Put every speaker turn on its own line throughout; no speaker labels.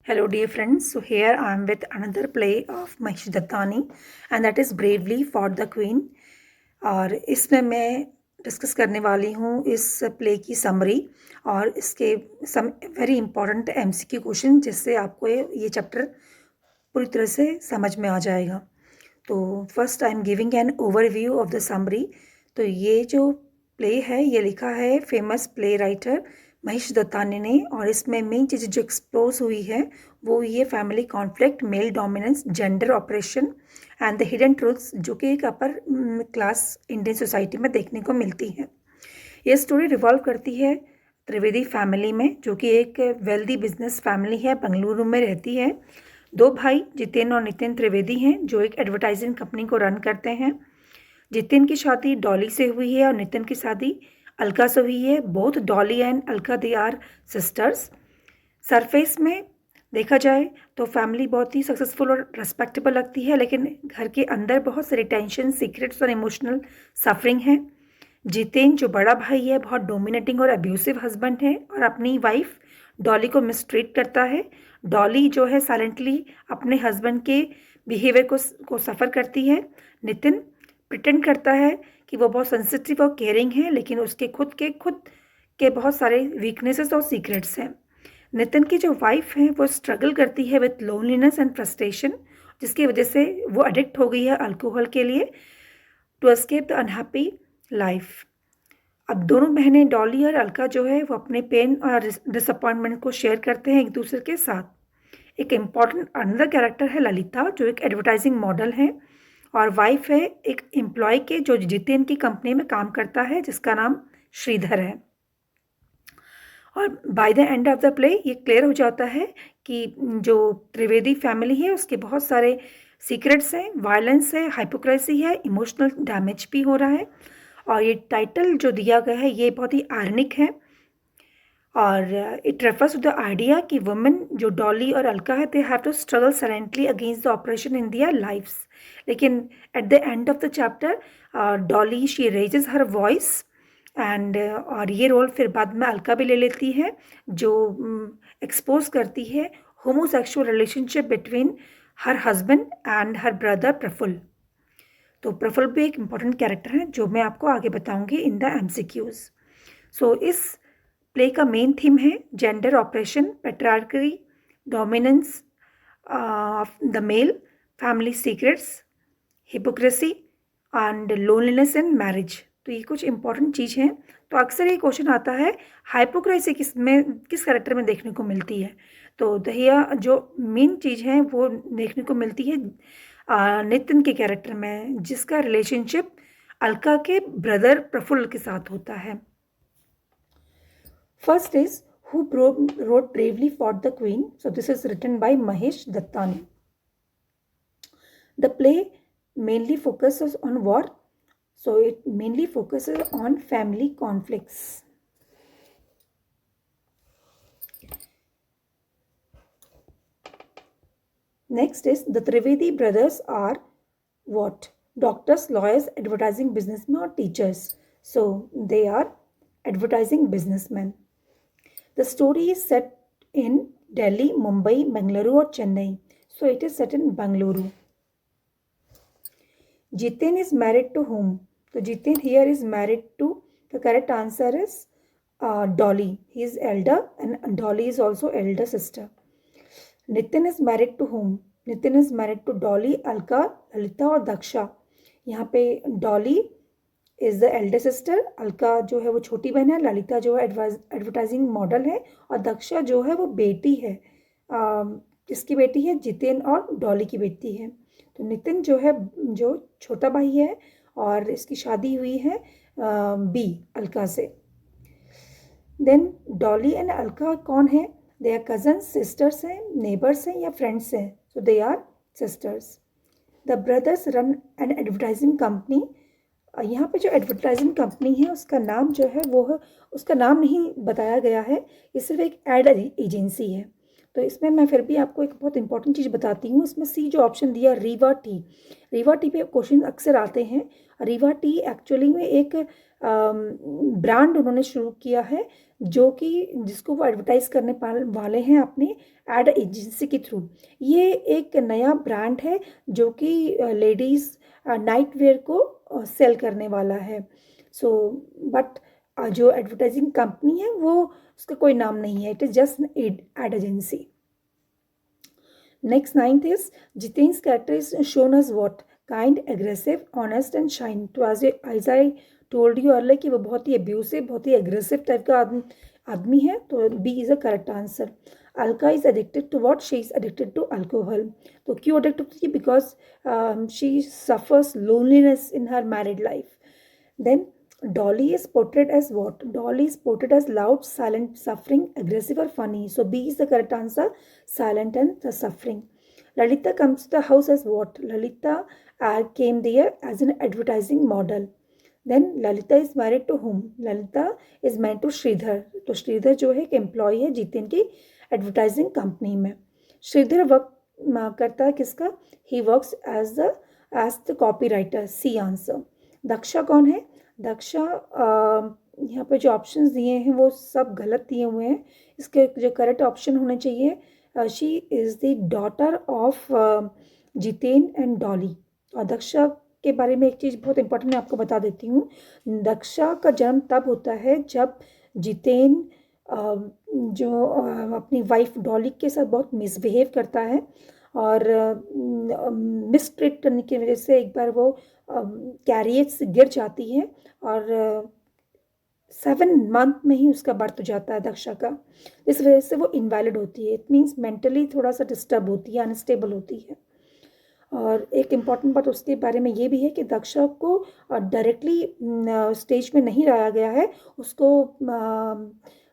Hello, dear friends. So, here I am with another play of Mahesh Dattani, and that is Bravely Fought the Queen. और इसमें मैं discuss करने वाली हूँ इस प्ले की समरी और इसके some very important MCQ question, जिससे आपको ये चैप्टर पूरी तरह से समझ में आ जाएगा। तो first I am giving an overview of the summary. तो ये जो प्ले है ये लिखा है famous play writer Mahesh Dattani ने, और इसमें मेन चीज़ जो एक्सप्लोज हुई है वो हुई है family conflict, male dominance, gender operation and the hidden truths, जो कि एक अपर क्लास इंडियन सोसाइटी में देखने को मिलती है। ये स्टोरी रिवॉल्व करती है त्रिवेदी फैमिली में, जो कि एक वेल्दी बिजनेस फैमिली है, बेंगलुरु में रहती है। दो भाई जितिन और नितिन त्रिवेदी हैं, जो एक एडवर्टाइजिंग कंपनी को रन करते हैं। जितिन की शादी डॉली से हुई है और नितिन की शादी अलका से हुई है। Both Dolly and Alka they are sisters. Surface में देखा जाए तो फैमिली बहुत ही सक्सेसफुल और रेस्पेक्टेबल लगती है, लेकिन घर के अंदर बहुत सारी टेंशन, सीक्रेट्स और इमोशनल सफरिंग है। जितेन जो बड़ा भाई है बहुत डोमिनेटिंग और अब्यूसिव हस्बैंड है और अपनी वाइफ डॉली को मिसट्रीट करता है। डॉली जो है साइलेंटली अपने हस्बैंड के बिहेवियर को सफ़र करती है। नितिन प्रिटेंड करता है कि वो बहुत सेंसिटिव और केयरिंग है, लेकिन उसके खुद के बहुत सारे वीकनेसेस और सीक्रेट्स हैं। नितिन की जो वाइफ है वो स्ट्रगल करती है विथ लोनलीनेस एंड फ्रस्ट्रेशन, जिसकी वजह से वो एडिक्ट हो गई है अल्कोहल के लिए to escape the unhappy life. अब दोनों बहनें डॉली और अलका जो है वो अपने पेन और डिसअपॉइंटमेंट को शेयर करते हैं एक दूसरे के साथ। एक इम्पॉर्टेंट अनदर कैरेक्टर है ललिता, जो एक एडवर्टाइजिंग मॉडल है और वाइफ है एक एम्प्लॉय के, जो जितेन की कंपनी में काम करता है, जिसका नाम श्रीधर है। और by the end of the play ये क्लियर हो जाता है कि जो त्रिवेदी फैमिली है उसके बहुत सारे सीक्रेट्स हैं, वायलेंस है, हाइपोक्रेसी है, इमोशनल डैमेज भी हो रहा है। और ये टाइटल जो दिया गया है ये बहुत ही आयरनिक है और it refers to the idea कि वुमेन जो डॉली और अलका है they have to struggle silently against the oppression in their lives. लेकिन at the end of the chapter Dolly she raises her voice and और ये रोल फिर बाद में अलका भी ले लेती है, जो एक्सपोज करती है homosexual relationship between her husband and her brother Praful. तो प्रफुल्ल भी एक इम्पॉर्टेंट कैरेक्टर है जो मैं आपको आगे बताऊंगी इन द एमसीक्यूज। सो इस प्ले का मेन थीम है gender oppression, patriarchy, dominance of the male, family secrets, hypocrisy and loneliness in marriage. तो ये कुछ इंपॉर्टेंट चीज़ हैं। तो अक्सर ये क्वेश्चन आता है हाइपोक्रेसी किस कैरेक्टर में देखने को मिलती है। तो दहिया जो मेन चीज़ है वो देखने को मिलती है नितिन के कैरेक्टर में, जिसका रिलेशनशिप अलका के ब्रदर प्रफुल्ल के साथ होता है। First is who wrote Bravely Fought the Queen. So this is written by Mahesh Dattani. The play mainly focuses on war. So it mainly focuses on family conflicts. Next is the Trivedi brothers are what? Doctors, lawyers, advertising businessmen or teachers. So they are advertising businessmen. The story is set in Delhi, Mumbai, Bengaluru or Chennai. So it is set in Bengaluru. Jitin is married to whom? So Jitin here is married to, the correct answer is Dolly. He is elder and Dolly is also elder sister. Nitin is married to whom? Nitin is married to Dolly, Alka, Lalita और दक्षा। यहाँ पे Dolly is the elder sister, Alka जो है वो छोटी बहन है, ललिता जो है एडवर्टाइजिंग मॉडल है और दक्षा जो है वो बेटी है। किसकी बेटी है? जितेन और डॉली की बेटी है। तो नितिन जो है जो छोटा भाई है और इसकी शादी हुई है बी अलका से। देन डॉली एंड अलका कौन है? दे आर कजन्स, सिस्टर्स हैं, नेबर्स हैं या फ्रेंड्स हैं? So they are sisters. The brothers run an advertising company. यहाँ पे जो एडवर्टाइजिंग कंपनी है उसका नाम जो है वो है, उसका नाम नहीं बताया गया है, ये सिर्फ एक एड एजेंसी है। तो इसमें मैं फिर भी आपको एक बहुत इंपॉर्टेंट चीज़ बताती हूँ। इसमें सी जो ऑप्शन दिया रीवा टी, रीवा टी पे क्वेश्चन अक्सर आते हैं। रीवा टी एक्चुअली में एक ब्रांड उन्होंने शुरू किया है, जो कि जिसको वो एडवर्टाइज करने वाले हैं अपने एड एजेंसी के थ्रू। ये एक नया ब्रांड है जो कि लेडीज़ नाइट वेयर को सेल करने वाला है। सो बट जो एडवर्टाइजिंग कंपनी है वो उसका कोई नाम नहीं है, it is just ad agency. Next, ninth is Jiten's character is shown as what? Kind, aggressive, honest and shine. तो as I told you earlier कि वो बहुत ही abusive, बहुत ही aggressive टाइप का आदमी है, तो B is a correct answer. Alka is addicted to what? She is addicted to alcohol. तो क्यों addicted होती है? Because she suffers loneliness in her married life. Then Dolly is portrayed as what? Dolly is portrayed as loud, silent, suffering, aggressive or funny. So B is the correct answer, silent and the suffering. Lalita comes to the house as what? Lalita came there as an advertising model. Then Lalita is married to whom? Lalita is married to Sridhar. तो श्रीधर जो है एक employ है जितेन की advertising company में। Shridhar work करता है किसका? He works as the copywriter. C answer. Daksha कौन है? दक्षा यहाँ पे जो ऑप्शंस दिए हैं वो सब गलत दिए हुए हैं। इसके जो करेक्ट ऑप्शन होने चाहिए, she is the daughter of Jiten and Dolly. और दक्षा के बारे में एक चीज़ बहुत इंपॉर्टेंट मैं आपको बता देती हूँ। दक्षा का जन्म तब होता है जब जितेन जो अपनी वाइफ डॉली के साथ बहुत मिसबिहेव करता है और मिसट्रीट करने की वजह से एक बार वो कैरियर से गिर जाती है और 7 मंथ में ही उसका बर्थ हो जाता है दक्षा का। इस वजह से वो इनवैलिड होती है। इट मीन्स मेंटली थोड़ा सा डिस्टर्ब होती है, अनस्टेबल होती है। और एक इम्पॉर्टेंट बात उसके बारे में ये भी है कि दक्षा को डायरेक्टली स्टेज में नहीं लाया गया है, उसको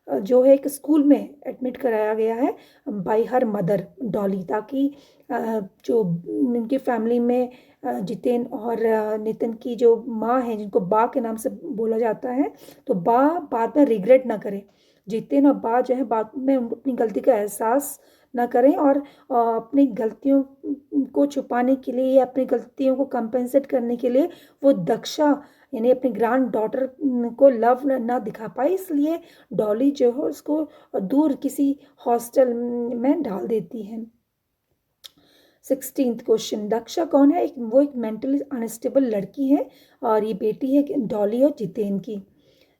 जो है एक स्कूल में एडमिट कराया गया है बाय हर मदर डॉली, ताकि जो उनकी फैमिली में जितेन और नितिन की जो माँ है, जिनको बा के नाम से बोला जाता है, तो बा बाद में रिग्रेट ना करें। जितेन और बा जो है बाद में अपनी गलती का एहसास ना करें और अपनी गलतियों को छुपाने के लिए या अपनी गलतियों को कंपेंसेट करने के लिए वो दक्षा यानी अपनी ग्रैंड डॉटर को लव ना दिखा पाए, इसलिए डॉली जो है उसको दूर किसी हॉस्टल में डाल देती है। 16th क्वेश्चन, दक्षा कौन है? वो एक मेंटली अनस्टेबल लड़की है और ये बेटी है डॉली और जितेन की।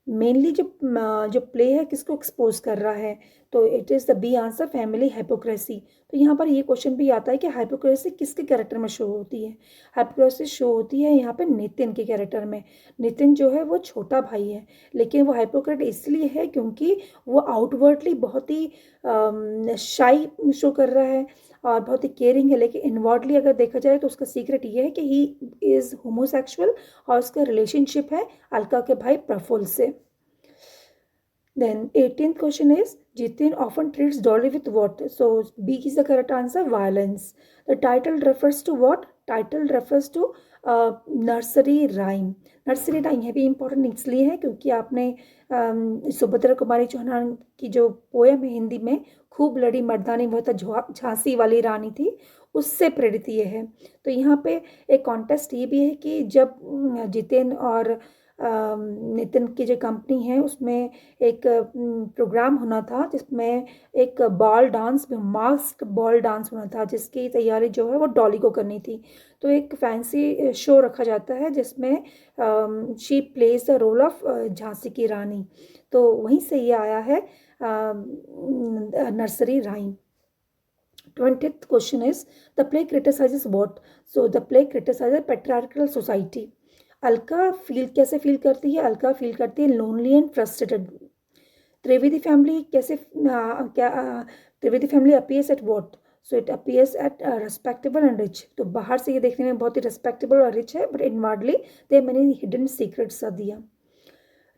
मेनली जो प्ले है किसको एक्सपोज कर रहा है? तो it is the B answer, family hypocrisy. तो यहाँ पर ये क्वेश्चन भी आता है कि हाइपोक्रेसी किसके कैरेक्टर में शो होती है? हाइपोक्रेसी शो होती है यहाँ पे नितिन के कैरेक्टर में। नितिन जो है वो छोटा भाई है, लेकिन वो हाइपोक्रेट इसलिए है क्योंकि वो आउटवर्डली बहुत ही शाई शो कर रहा है और बहुत ही केयरिंग है, लेकिन इनवर्डली अगर देखा जाए तो उसका सीक्रेट ये है कि ही इज़ होमोसेक्सुअल और उसका रिलेशनशिप है अलका के भाई प्रफुल्ल से। Then 18th question is Jitin often treats Dolly with what? So B is the correct answer, violence. The title refers to what? Title refers to nursery rhyme. Nursery rhyme है भी important इसलिए है क्योंकि आपने सुभद्रा कुमारी चौहान की जो पोएम है हिंदी में, खूब लड़ी मर्दानी वो तो झांसी वाली रानी थी, उससे प्रेरित ये है। तो यहाँ पे एक कॉन्टेस्ट ये भी है कि जब जितेन और नितिन की जो कंपनी है उसमें एक प्रोग्राम होना था जिसमें एक ball dance, mask ball dance होना था, जिसकी तैयारी जो है वो डॉली को करनी थी। तो एक फैंसी शो रखा जाता है जिसमें she plays the role of Jhansi की रानी। तो वहीं से ये आया है nursery rhyme. 20th question is the play criticizes what? So the play criticizes patriarchal society. Alka कैसे फील करती है? अलका फील करती है lonely and frustrated. Trivedi family Trivedi family appears at what? So it appears at respectable and rich. तो बाहर से ये देखने में बहुत ही रेस्पेक्टेबल और रिच है, but inwardly they many hidden secrets are दिया।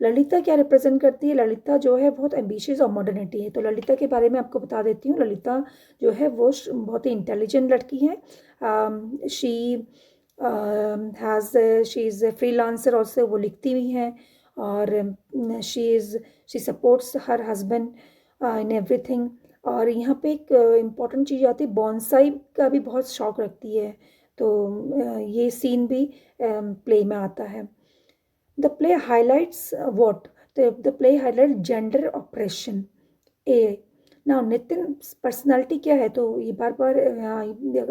ललिता क्या रिप्रेजेंट करती है? ललिता जो है बहुत एम्बिशियस और मॉडर्निटी है। तो ललिता के बारे में आपको बता देती हूँ। ललिता जो है वो बहुत ही इंटेलिजेंट लड़की है। शी इज़ फ्रीलांसर ऑल्सो, वो लिखती भी हैं और she supports her husband in everything. और यहाँ पे एक इम्पॉर्टेंट चीज़ आती है, बॉन्साई का भी बहुत शौक रखती है, तो ये सीन भी प्ले में आता है. The play highlights what? The play highlight gender oppression. ए ना नितिन पर्सनालिटी क्या है, तो ये बार बार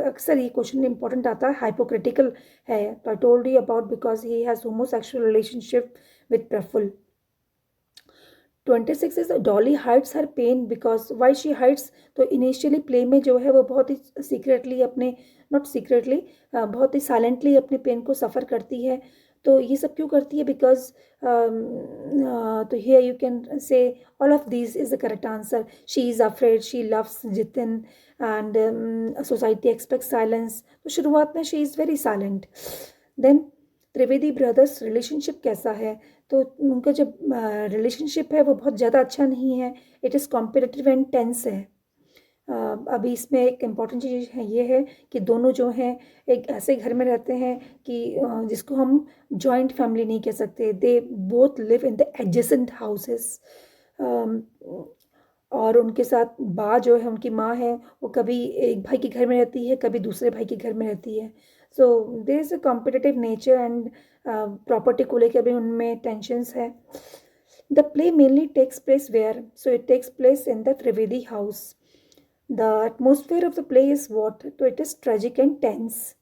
अक्सर ये क्वेश्चन इंपॉर्टेंट आता है. हाइपोक्रिटिकल है, तो I told you about because he has homosexual relationship with Praful. 26 is Dolly hides her pain because why she hides. तो इनिशियली प्ले में जो है वो बहुत ही सीक्रेटली अपने, नॉट सीक्रेटली, बहुत ही साइलेंटली अपने पेन को सफ़र करती है. तो ये सब क्यों करती है? बिकॉज तो here you can say all of these is the correct answer. She is afraid, she loves Jitin and society expect silence. तो शुरुआत में she is very silent. Then Trivedi brothers relationship कैसा है? तो उनका जो रिलेशनशिप है वो बहुत ज़्यादा अच्छा नहीं है. It is competitive and tense है. अभी इसमें एक इम्पॉर्टेंट चीज़ है, ये है कि दोनों जो हैं एक ऐसे घर में रहते हैं कि जिसको हम जॉइंट फैमिली नहीं कह सकते. They both live in the adjacent houses. और उनके साथ जो है, उनकी माँ है, वो कभी एक भाई के घर में रहती है, कभी दूसरे भाई के घर में रहती है. So there is a competitive nature and property को लेकर भी उनमें टेंशन्स है. The play mainly takes place where? So it takes place in the Trivedi house. The atmosphere of the play is what? तो it is tragic and tense.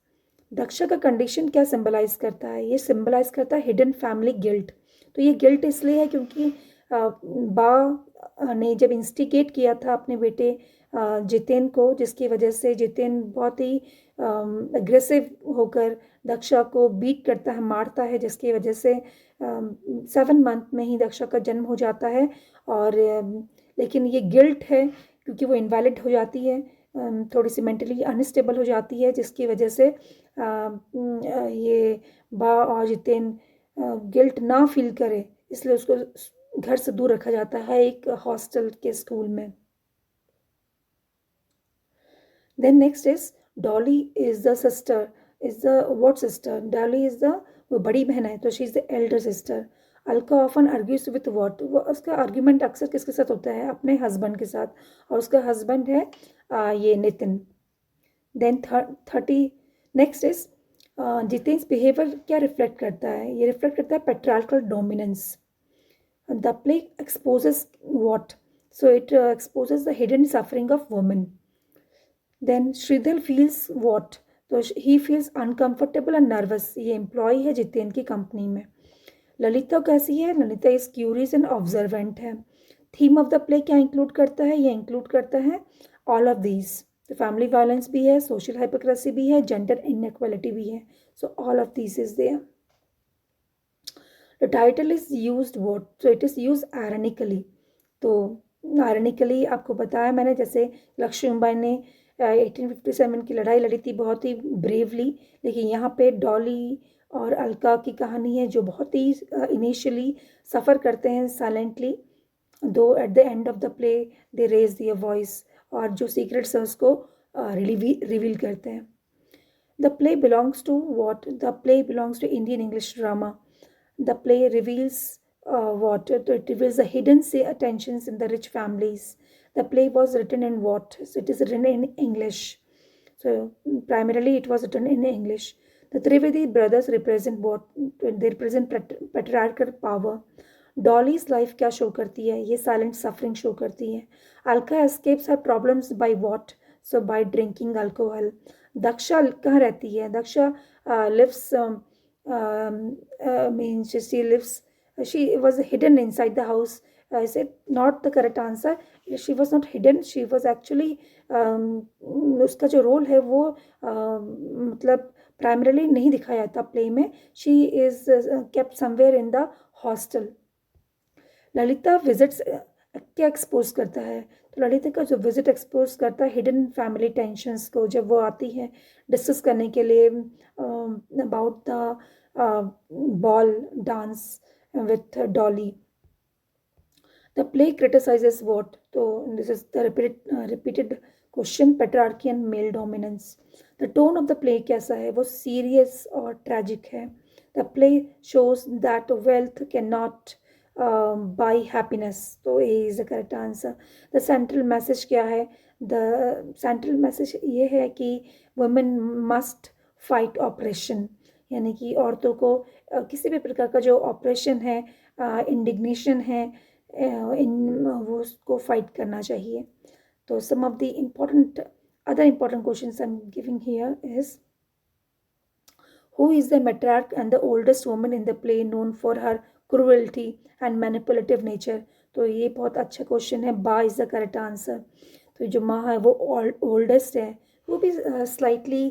Daksha का condition क्या symbolize करता है? ये सिंबलाइज करता है हिडन फैमिली गिल्ट. तो ये गिल्ट इसलिए है क्योंकि बा ने जब इंस्टिगेट किया था अपने बेटे जितेन को, जिसकी वजह से जितेन बहुत ही अग्रेसिव होकर दक्षा को बीट करता है, मारता है, जिसकी वजह से 7 मंथ में ही दक्षा का जन्म हो जाता है. और लेकिन ये गिल्ट है क्योंकि वो इनवैलिड हो जाती है, थोड़ी सी मेंटली अनस्टेबल हो जाती है, जिसकी वजह से ये बा और जितेन गिल्ट ना फील करे, इसलिए उसको घर से दूर रखा जाता है एक हॉस्टल के स्कूल में. Then next is Dolly is the sister. Is the what sister? Dolly is the, वो बड़ी बहन है, तो she is the elder sister. Alka often argues with what? वो उसका आर्ग्यूमेंट अक्सर किसके साथ होता है? अपने हस्बैंड के साथ, और उसका हस्बैंड है ये Nitin. Then 30 next is Jiten's behaviour क्या रिफ्लेक्ट करता है? ये रिफ्लेक्ट करता है patriarchal dominance. The play exposes what? So it exposes the hidden suffering of women. Then Shridhar feels what? तो he feels uncomfortable and nervous. ये एम्प्लॉय है जितेन की कंपनी में. ललिता कैसी है? Lalita is curious and observant है. थीम ऑफ द प्ले क्या इंक्लूड करता है? ये इंक्लूड करता है ऑल ऑफ दीज. तो फैमिली वायलेंस भी है, सोशल हाइपोक्रेसी भी है, जेंडर इनइक्वालिटी भी है. So all of these is there. The title is used what? So it is use ironically. तो आयरनिकली आपको बताया मैंने, जैसे लक्ष्मीबाई ने 1857 की लड़ाई लड़ी थी बहुत ही ब्रेवली, लेकिन यहाँ पे डॉली और अलका की कहानी है जो बहुत ही इनिशियली सफ़र करते हैं silently, though at the end of the play they raise their voice, और जो सीक्रेट्स है उसको रिवील करते हैं. The play belongs to what? The play belongs to Indian English drama. The play reveals what? It reveals the hidden tensions in the rich families. The play was written in what? So it is written in English. So primarily it was written in English. The Trivedi brothers represent what? They represent patriarchal power. Dolly's life क्या show करती है? ये silent suffering show करती है. Alka escapes her problems by what? So by drinking alcohol. Daksha कहाँ रहती है? Daksha lives means she lives, she was hidden inside the house. Is it not the correct answer? She was not hidden, she was actually उसका जो role है वो मतलब primarily नहीं दिखाया जाता प्ले में. She is kept somewhere in the hostel. Lalita visits क्या एक्सपोज करता है? तो ललिता का जो विजिट एक्सपोज करता है हिडन फैमिली टेंशन्स को, जब वो आती है डिस्कस करने के लिए about the ball dance with Dolly. The play criticises what? तो this is the repeated question, patriarchy and male dominance. The tone of the play कैसा है? वो सीरियस और ट्रैजिक है. The play shows that wealth can not buy happiness, तो A is the correct answer. The central message क्या है? The central message ये है कि वुमेन मस्ट फाइट ऑपरेशन, यानी कि औरतों को किसी भी प्रकार का जो ऑपरेशन है, इंडिग्नेशन है, इन वो उसको फाइट करना चाहिए। तो some of the other important questions I'm giving here is, who is the matriarch and the oldest woman in the play known for her cruelty and manipulative nature? तो ये बहुत अच्छा क्वेश्चन है, बा इज द करेक्ट आंसर। तो जो माँ है वो ओल्डेस्ट है, वो भी स्लाइटली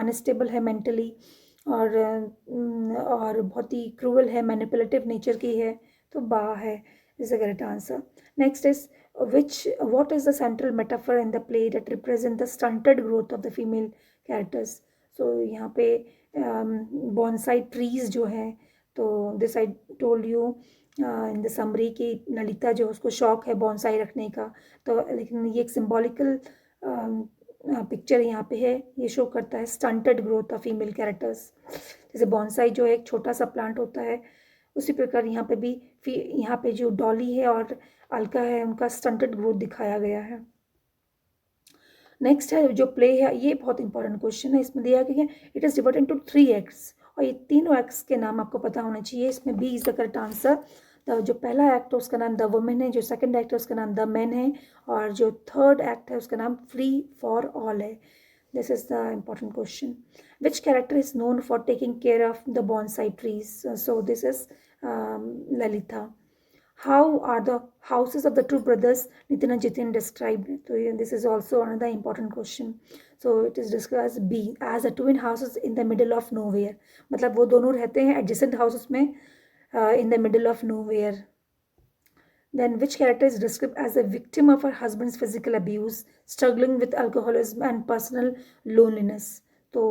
अनस्टेबल है मेंटली, और बहुत ही क्रूअल है, मैनिपुलेटिव नेचर की है, तो बा है is the correct answer. Next is, what is the central metaphor in the play that represent the stunted growth of the female characters? So यहाँ पे बॉन्साई ट्रीज जो है, तो this I told you in the summary की ललिता जो उसको शौक है बॉन्साई रखने का, तो लेकिन ये एक सिम्बॉलिकल पिक्चर यहाँ पे है, ये शो करता है stunted growth of female characters. जैसे बॉन्साई जो एक छोटा सा प्लांट होता है, उसी प्रकार यहाँ पे भी यहाँ पे जो डॉली है और अलका है उनका स्टंटेड ग्रोथ दिखाया गया है। नेक्स्ट है जो प्ले है, ये बहुत इंपॉर्टेंट क्वेश्चन है, इसमें दिया गया है it is divided into 3 acts, और ये तीनों एक्ट्स के नाम आपको पता होने चाहिए। इसमें B is the correct answer. जो पहला एक्ट है उसका नाम द वुमेन है, जो सेकंड एक्ट है उसका नाम द मैन है, और जो थर्ड एक्ट है उसका नाम फ्री फॉर ऑल है। This is the important question. Which character is known for taking care of the bonsai trees? So this is Lalita. How are the houses of the two brothers Nitin and Jitin described? So this is also another important question. So it is described as B, as the twin houses in the middle of nowhere. मतलब वो दोनों रहते हैं adjacent houses में in the middle of nowhere. Then which character is described as a victim of her husband's physical abuse, struggling with alcoholism and personal loneliness? तो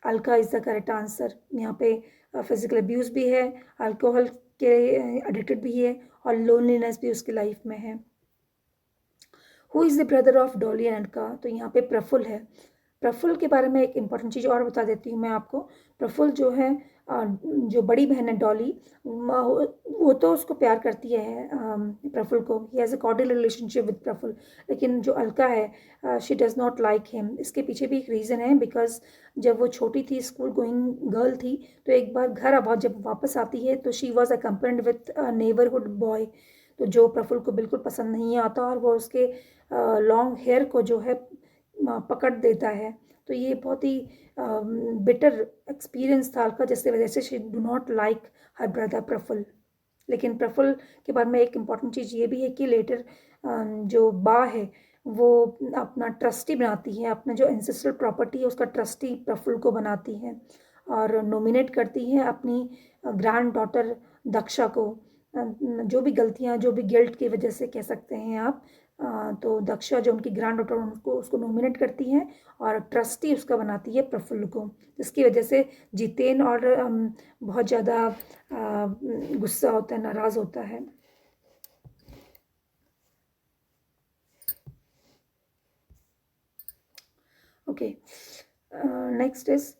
Alka is the correct answer. यहाँ पे physical abuse भी है, alcohol के addicted भी है, और loneliness भी उसकी लाइफ में है। Who is the brother of Dolly and का? तो यहाँ पे प्रफुल्ल है। प्रफुल्ल के बारे में एक इम्पॉर्टेंट चीज़ और बता देती हूँ मैं आपको। प्रफुल्ल जो है, जो बड़ी बहन है डॉली, वो तो उसको प्यार करती है प्रफुल्ल को, he has a cordial relationship with Praful, लेकिन जो अलका है she does not like him. इसके पीछे भी एक रीज़न है, बिकॉज जब वो छोटी थी, स्कूल गोइंग गर्ल थी, तो एक बार घर अब जब वापस आती है तो she was accompanied with neighbourhood boy, तो जो प्रफुल्ल को बिल्कुल पसंद नहीं आता, और वो उसके लॉन्ग हेयर को जो है पकड़ देता है। तो ये बहुत ही बिटर एक्सपीरियंस था अलका, जिसकी वजह से she do not like her brother Praful. लेकिन प्रफुल्ल के बारे में एक इम्पॉर्टेंट चीज़ ये भी है कि लेटर जो बा है वो अपना ट्रस्टी बनाती है, अपना जो एंसेस्ट्रल प्रॉपर्टी है उसका ट्रस्टी प्रफुल्ल को बनाती है, और नॉमिनेट करती है अपनी ग्रैंड डॉटर दक्षा को। जो भी गलतियाँ, जो भी गिल्ट की वजह से कह सकते हैं आप, तो दक्षा जो उनकी ग्रैंड डॉटर उनको उसको नॉमिनेट करती है, और ट्रस्टी उसका बनाती है प्रफुल्ल को, जिसकी वजह से जितेन और बहुत ज़्यादा गुस्सा होता है, नाराज़ होता है। Okay, next is,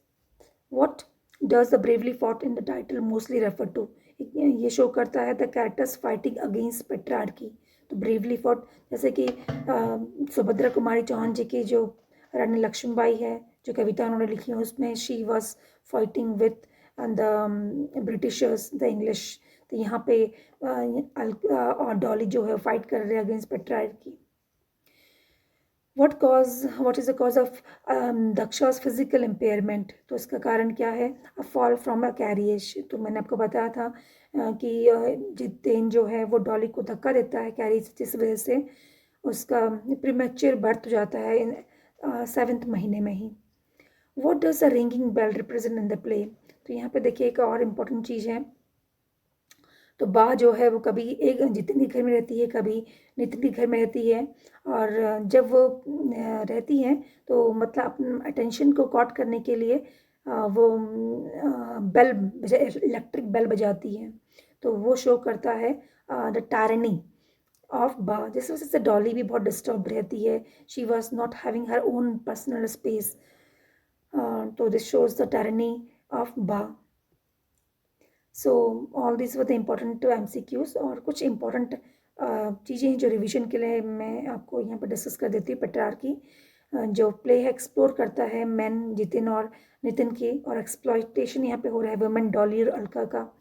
what does the bravely fought in the title mostly refer to? ये शो करता है the characters fighting against patriarchy. तो ब्रेवली फॉट, जैसे कि सुभद्रा कुमारी चौहान जी की जो रानी लक्ष्मीबाई है, जो कविता उन्होंने लिखी है, उसमें she was fighting with the Britishers, the English. तो यहाँ पे और डॉली जो है फाइट कर रहे हैं against patriarchy. what is the cause of Daksha's physical impairment? तो इसका कारण क्या है? a fall from a carriage। तो मैंने आपको बताया था कि जितेन जो है वो डॉली को धक्का देता है कैरिज, जिस वजह से उसका प्रीमेच्योर बर्थ हो जाता है 7th महीने में ही। what does a ringing bell represent in the play? तो यहाँ पे देखिए एक और इम्पोर्टेंट चीज़ है। तो बा जो है वो कभी एक जितिन के घर में रहती है, कभी नितिन के घर में रहती है, और जब वो रहती हैं तो मतलब अपने अटेंशन को कॉट करने के लिए वो बेल इलेक्ट्रिक बेल बजाती है। तो वो शो करता है द टायरनी ऑफ बा, जिस वजह से डॉली भी बहुत डिस्टर्ब रहती है। She was not having her own personal space, तो this shows the tyranny of Ba. So all this were the important MCQs। और कुछ इम्पॉर्टेंट चीज़ें हैं जो रिवीजन के लिए मैं आपको यहाँ पर डिस्कस कर देती हूँ। पेट्रार्की जो प्ले है एक्सप्लोर करता है मैन जितिन और नितिन की, और एक्सप्लॉइटेशन यहाँ पे हो रहा है वुमेन डॉली और अलका का।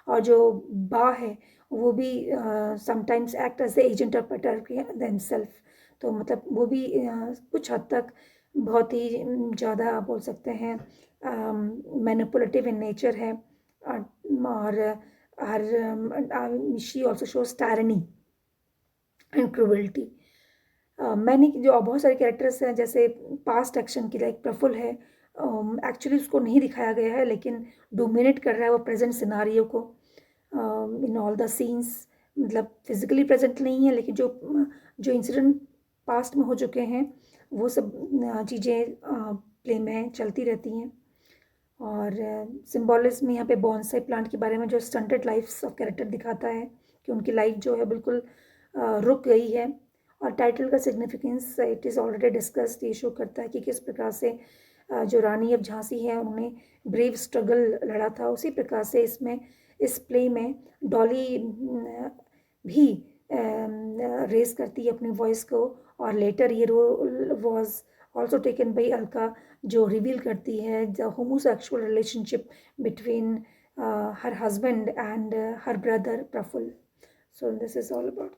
और जो बा है वो भी sometimes act as the agent of patriarchy themselves. तो मतलब वो भी कुछ हद तक बहुत ही ज़्यादा आप बोल सकते हैं मैनिपुलेटिव इन नेचर है। और her she also shows tyranny and cruelty. मैंने जो बहुत सारे कैरेक्टर्स हैं जैसे पास्ट एक्शन की, लाइक प्रफुल्ल है, एक्चुअली उसको नहीं दिखाया गया है लेकिन डोमिनेट कर रहा है वो प्रेजेंट सिनारियो को इन ऑल द सीन्स। मतलब फिजिकली प्रेजेंट नहीं है लेकिन जो जो इंसिडेंट पास्ट में हो चुके हैं वो सब चीज़ें प्ले में चलती रहती हैं। और सिम्बॉलिज्म यहाँ पे बॉन्साई प्लांट के बारे में जो स्टंटेड लाइफ्स ऑफ कैरेक्टर दिखाता है कि उनकी लाइफ जो है बिल्कुल रुक गई है। और टाइटल का significance it is already discussed. ये शो करता है कि किस प्रकार से जो रानी अब झांसी है उन्होंने ब्रेव स्ट्रगल लड़ा था, उसी प्रकार से इसमें इस प्ले में डॉली भी रेस करती है अपनी वॉइस को। और लेटर ये role was also taken by Alka, जो रिवील करती है the homosexual relationship between her husband and her brother Praful. So this is all about